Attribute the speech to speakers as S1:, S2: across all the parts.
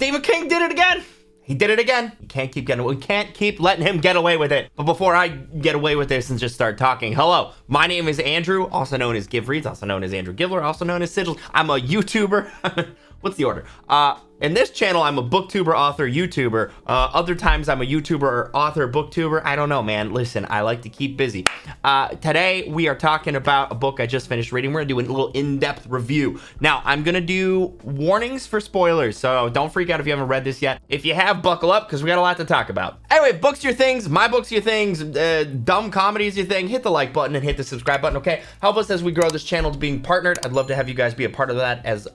S1: Stephen King did it again. He did it again. We can't keep letting him get away with it. But before I get away with this and just start talking, hello, my name is Andrew, also known as GivReads, also known as Andrew Givler, also known as Sigils. I'm a YouTuber. What's the order? In this channel, I'm a booktuber, author, YouTuber. Other times I'm a YouTuber, author, booktuber. I don't know, man. Listen, I like to keep busy. Today, we are talking about a book I just finished reading. We're gonna do a little in-depth review. Now, I'm gonna do warnings for spoilers, so don't freak out if you haven't read this yet. If you have, buckle up, because we got a lot to talk about. Anyway, if books are your things, my books are your things, dumb comedy is your thing, hit the like button and hit the subscribe button, okay? Help us as we grow this channel to being partnered. I'd love to have you guys be a part of that as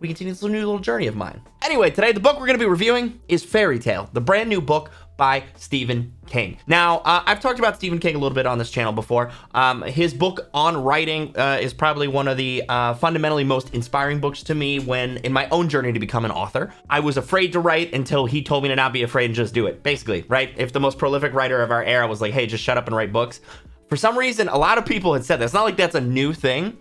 S1: we continue this new little journey of mine. Anyway, today the book we're going to be reviewing is Fairy Tale, the brand new book by Stephen King. Now, I've talked about Stephen King a little bit on this channel before. His book on writing is probably one of the fundamentally most inspiring books to me when in my own journey to become an author. I was afraid to write until he told me to not be afraid and just do it, basically, right? If the most prolific writer of our era was like, hey, just shut up and write books. For some reason, a lot of people had said that. It's not like that's a new thing,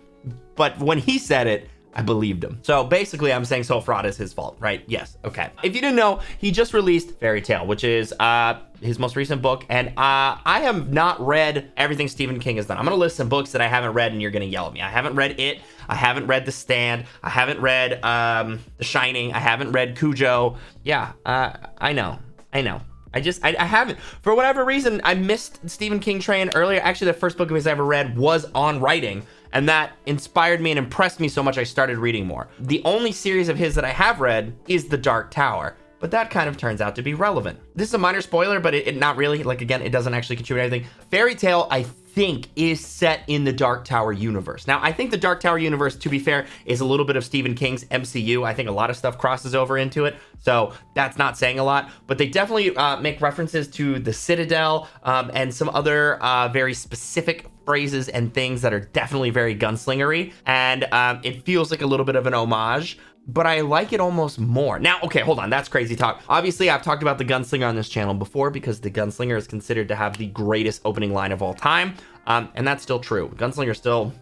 S1: but when he said it, I believed him. So basically I'm saying Soul Fraud is his fault, right? Yes, okay. If you didn't know, he just released Fairy Tale, which is his most recent book. And I have not read everything Stephen King has done. I'm gonna list some books that I haven't read and you're gonna yell at me. I haven't read It. I haven't read The Stand. I haven't read The Shining. I haven't read Cujo. Yeah, I know. I haven't. For whatever reason, I missed Stephen King train earlier. Actually, the first book of his I ever read was on writing, and that inspired me and impressed me so much I started reading more. The only series of his that I have read is The Dark Tower, but that kind of turns out to be relevant. This is a minor spoiler, but it not really. Like, again, it doesn't actually contribute anything. Fairy Tale, I think, is set in the Dark Tower universe. Now, I think the Dark Tower universe, to be fair, is a little bit of Stephen King's MCU. I think a lot of stuff crosses over into it, so that's not saying a lot, but they definitely make references to the Citadel and some other very specific phrases and things that are definitely very gunslingery, and it feels like a little bit of an homage, but I like it almost more. Now, okay, hold on, that's crazy talk. Obviously, I've talked about the Gunslinger on this channel before because the Gunslinger is considered to have the greatest opening line of all time, and that's still true. Gunslinger still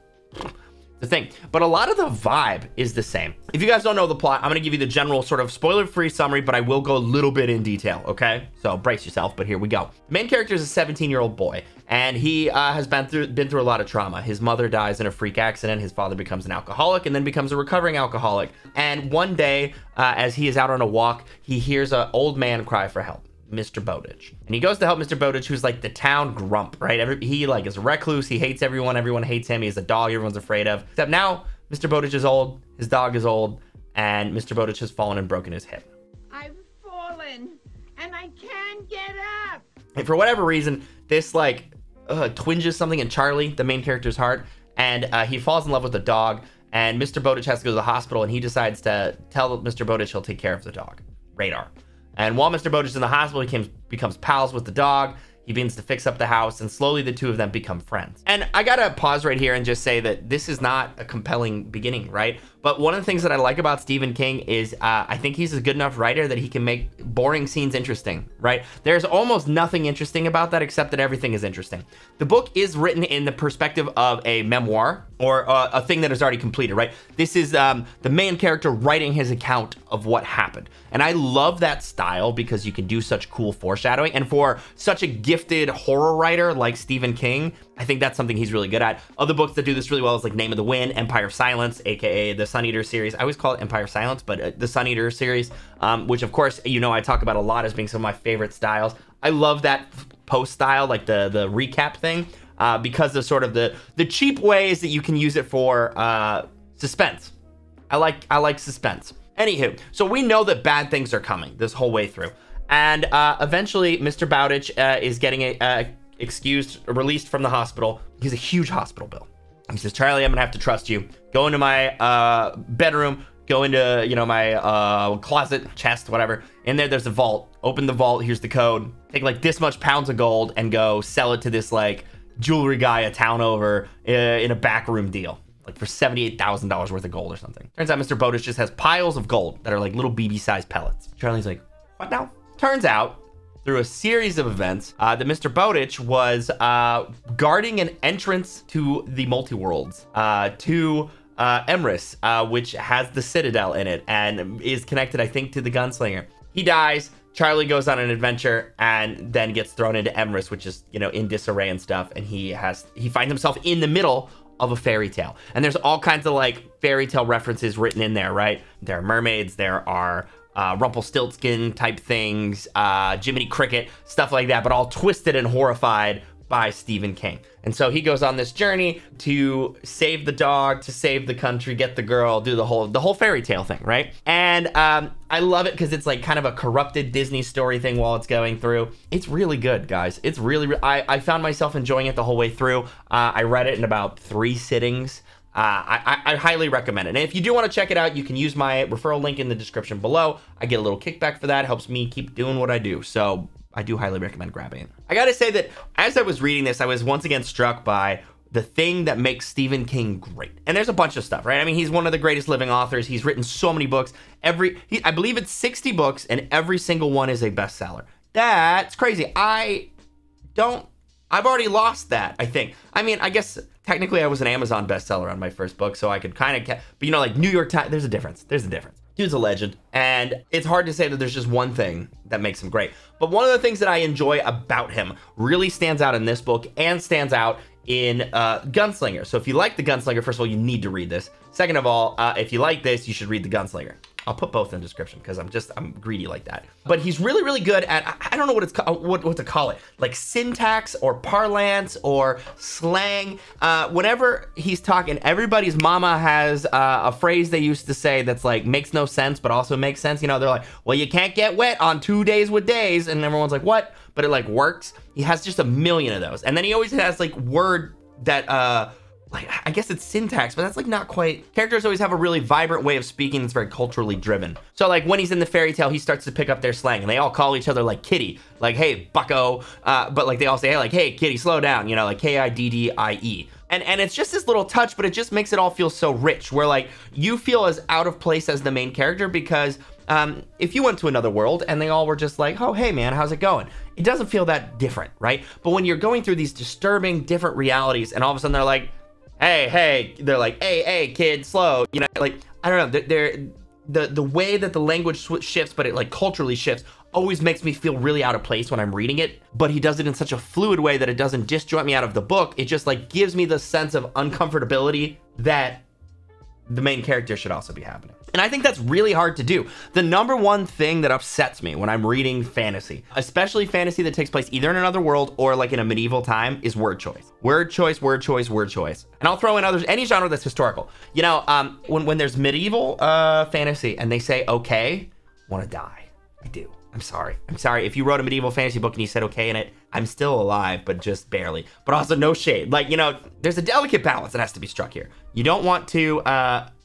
S1: the thing, but a lot of the vibe is the same. If you guys don't know the plot, I'm gonna give you the general sort of spoiler-free summary, but I will go a little bit in detail, okay? So brace yourself, but here we go. The main character is a 17-year-old boy, and he has been through a lot of trauma. His mother dies in a freak accident, his father becomes an alcoholic, and then becomes a recovering alcoholic. And one day, as he is out on a walk, he hears an old man cry for help. Mr. Bowditch. And he goes to help Mr. Bowditch, who's like the town grump, right? He like is a recluse, he hates everyone hates him, he has a dog everyone's afraid of. Except now, Mr. Bowditch is old, his dog is old, and Mr. Bowditch has fallen and broken his hip.
S2: I've fallen, and I can't get up!
S1: And for whatever reason, this like twinges something in Charlie, the main character's heart, and he falls in love with the dog, and Mr. Bowditch has to go to the hospital, and he decides to tell Mr. Bowditch he'll take care of the dog, Radar. And while Mr. Bowditch is in the hospital, he becomes pals with the dog. He begins to fix up the house, and slowly the two of them become friends. And I gotta pause right here and just say that this is not a compelling beginning, right? But one of the things that I like about Stephen King is I think he's a good enough writer that he can make boring scenes interesting, right? There's almost nothing interesting about that except that everything is interesting. The book is written in the perspective of a memoir or a thing that is already completed, right? This is the main character writing his account of what happened. And I love that style because you can do such cool foreshadowing. And for such a gifted horror writer like Stephen King, I think that's something he's really good at. Other books that do this really well is like Name of the Wind, Empire of Silence, aka the Sun Eater series. I always call it Empire of Silence, but the Sun Eater series, which of course, you know, I talk about a lot as being some of my favorite styles. I love that post style, like the recap thing, because of sort of the cheap ways that you can use it for suspense. I like suspense. Anywho, so we know that bad things are coming this whole way through. And eventually, Mr. Bowditch is getting released from the hospital. He has a huge hospital bill. He says, Charlie, I'm gonna have to trust you. Go into my bedroom, go into, you know, my closet, chest, whatever. In there's a vault. Open the vault, here's the code. Take like this much pounds of gold and go sell it to this like jewelry guy a town over in a backroom deal. Like for $78,000 worth of gold or something. Turns out Mr. Bowditch just has piles of gold that are like little BB-sized pellets. Charlie's like, what now? Turns out, through a series of events, that Mr. Bowditch was guarding an entrance to the multi-worlds to Emrys, which has the Citadel in it and is connected, I think, to the gunslinger. He dies. Charlie goes on an adventure and then gets thrown into Emrys, which is, you know, in disarray and stuff. And he finds himself in the middle of a fairy tale. And there's all kinds of like fairy tale references written in there, right? There are mermaids, there are Rumpelstiltskin type things, Jiminy Cricket, stuff like that, but all twisted and horrified by Stephen King. And so he goes on this journey to save the dog, to save the country, get the girl, do the whole fairy tale thing, right? And I love it because it's like kind of a corrupted Disney story thing while it's going through. It's really good, guys. It's really, I found myself enjoying it the whole way through. I read it in about 3 sittings. I highly recommend it. And if you do want to check it out, you can use my referral link in the description below. I get a little kickback for that. It helps me keep doing what I do. So I do highly recommend grabbing it. I gotta say that as I was reading this, I was once again struck by the thing that makes Stephen King great. And there's a bunch of stuff, right? I mean, he's one of the greatest living authors. He's written so many books. I believe it's 60 books and every single one is a bestseller. That's crazy. I've already lost that, I think. I mean, I guess technically I was an Amazon bestseller on my first book, so I could kind of, but you know, like New York Times, there's a difference. There's a difference. Dude's a legend, and it's hard to say that there's just one thing that makes him great. But one of the things that I enjoy about him really stands out in this book and stands out in Gunslinger. So if you like the Gunslinger, first of all, you need to read this. Second of all, if you like this, you should read the Gunslinger. I'll put both in the description because I'm greedy like that. But he's really, really good at, I don't know what to call it, like syntax or parlance or slang. Whenever he's talking, everybody's mama has a phrase they used to say that's like makes no sense but also makes sense. You know, they're like, well, you can't get wet on 2 days with days, and everyone's like, what? But it like works. He has just a million of those, and then he always has like word that like, I guess it's syntax, but that's like not quite. Characters always have a really vibrant way of speaking that's very culturally driven. So like when he's in the fairy tale, he starts to pick up their slang and they all call each other like kitty, like, hey, bucko. But like they all say, hey, like, hey, kitty, slow down, you know, like Kiddie. And it's just this little touch, but it just makes it all feel so rich where like you feel as out of place as the main character because if you went to another world and they all were just like, oh, hey man, how's it going? It doesn't feel that different, right? But when you're going through these disturbing different realities and all of a sudden they're like, hey, they're like, hey, kid, slow, you know, like, I don't know, the way that the language shifts, but it like culturally shifts, always makes me feel really out of place when I'm reading it, but he does it in such a fluid way that it doesn't disjoint me out of the book. It just like gives me the sense of uncomfortability that the main character should also be happening. And I think that's really hard to do. The number one thing that upsets me when I'm reading fantasy, especially fantasy that takes place either in another world or like in a medieval time, is word choice. Word choice. And I'll throw in any genre that's historical. You know, when there's medieval fantasy and they say, okay, I want to die. I do. I'm sorry. If you wrote a medieval fantasy book and you said okay in it, I'm still alive, but just barely. But also no shade. Like, you know, there's a delicate balance that has to be struck here. You don't want to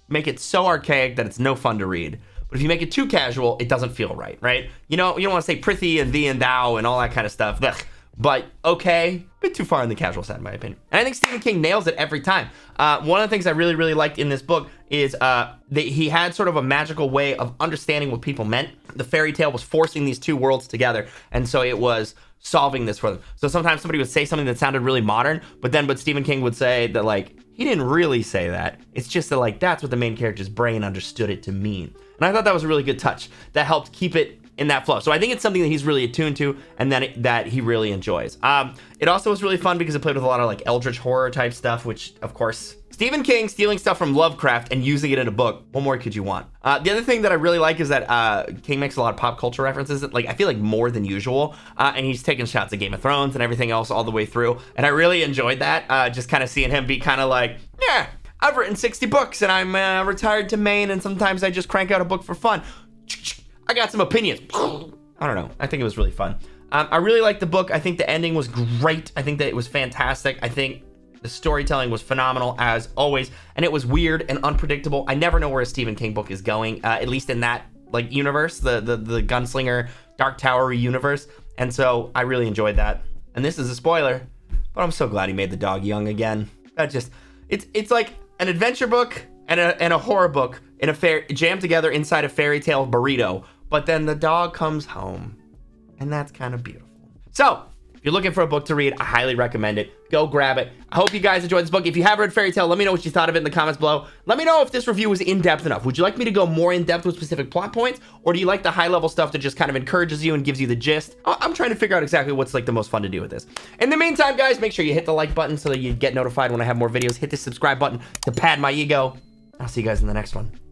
S1: make it so archaic that it's no fun to read. But if you make it too casual, it doesn't feel right? You know, you don't want to say prithee and thee and thou and all that kind of stuff. Ugh. But okay, a bit too far on the casual side, in my opinion. And I think Stephen King nails it every time. One of the things I really, really liked in this book is that he had sort of a magical way of understanding what people meant. The fairy tale was forcing these two worlds together, and so it was solving this for them. So sometimes somebody would say something that sounded really modern, but Stephen King would say that like, he didn't really say that. It's just that like, that's what the main character's brain understood it to mean. And I thought that was a really good touch that helped keep it in that flow. So I think it's something that he's really attuned to and that he really enjoys. It also was really fun because it played with a lot of like eldritch horror type stuff, which of course, Stephen King stealing stuff from Lovecraft and using it in a book. What more could you want? The other thing that I really like is that King makes a lot of pop culture references, like I feel like more than usual. And he's taking shots at Game of Thrones and everything else all the way through. And I really enjoyed that. Just kind of seeing him be kind of like, yeah, I've written 60 books and I'm retired to Maine and sometimes I just crank out a book for fun. I got some opinions. I don't know. I think it was really fun. I really liked the book. I think the ending was great. I think that it was fantastic. I think the storytelling was phenomenal as always, and it was weird and unpredictable. I never know where a Stephen King book is going, at least in that like universe, the Gunslinger Dark Tower universe. And so I really enjoyed that. And this is a spoiler, but I'm so glad he made the dog young again. That just, it's like an adventure book and a horror book in jammed together inside a fairy tale burrito. But then the dog comes home, and that's kind of beautiful. So, if you're looking for a book to read, I highly recommend it. Go grab it. I hope you guys enjoyed this book. If you have read Fairy Tale, let me know what you thought of it in the comments below. Let me know if this review was in-depth enough. Would you like me to go more in-depth with specific plot points, or do you like the high-level stuff that just kind of encourages you and gives you the gist? I'm trying to figure out exactly what's like the most fun to do with this. In the meantime, guys, make sure you hit the like button so that you get notified when I have more videos. Hit the subscribe button to pad my ego. I'll see you guys in the next one.